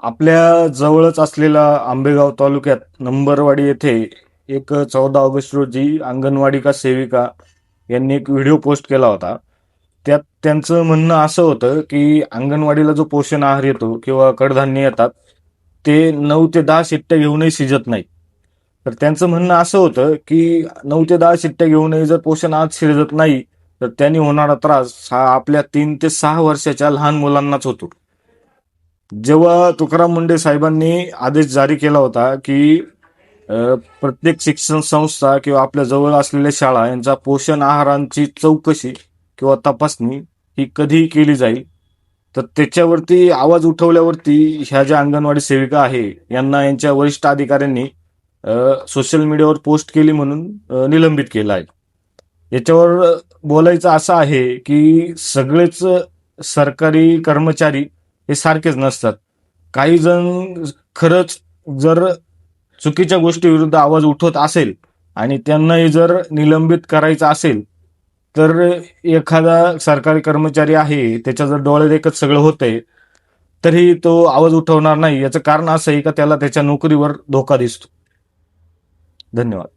आपल्या जवळच असलेला आंबेगाव तालुक्यात नंबरवाडी येथे एक 14 ऑगस्ट रोजी अंगणवाडी का सेविका यांनी एक व्हिडिओ पोस्ट केला होता. त्यात त्यांचं म्हणणं असं होतं की अंगणवाडीला जो पोषण आहार येतो किंवा कडधान्य येतात ते 9 ते 10 शिट्ट्या घेऊनही शिजत नाही. तर त्यांचं म्हणणं असं होतं की 9 ते 10 शिट्ट्या घेऊनही जर पोषण आहार शिजत नाही तर त्यांनी होणारा त्रास हा आपल्या 3 ते 6 वर्षाच्या लहान मुलांनाच होतो. जेव्हा तुकाराम मुंडे साहेबांनी आदेश जारी केला होता की प्रत्येक शिक्षण संस्था किंवा आपल्या जवळ असलेल्या शाळा यांचा पोषण आहारांची चौकशी किंवा तपासणी ही कधीही केली जाईल, तर त्याच्यावरती आवाज उठवल्यावरती ह्या ज्या अंगणवाडी सेविका आहे यांना यांच्या वरिष्ठ अधिकाऱ्यांनी सोशल मीडियावर पोस्ट केली म्हणून निलंबित केलं आहे. याच्यावर बोलायचं असं आहे की सगळेच सरकारी कर्मचारी हे सारखेच नसतात. काही जण खरंच जर चुकीच्या गोष्टीविरुद्ध आवाज उठवत असेल आणि त्यांनाही जर निलंबित करायचं असेल तर एखादा सरकारी कर्मचारी आहे त्याच्या जर डोळ्यादेखत सगळं होतंय तरी तो आवाज उठवणार नाही. याचं कारण असं आहे का त्याला त्याच्या नोकरीवर धोका दिसतो. धन्यवाद.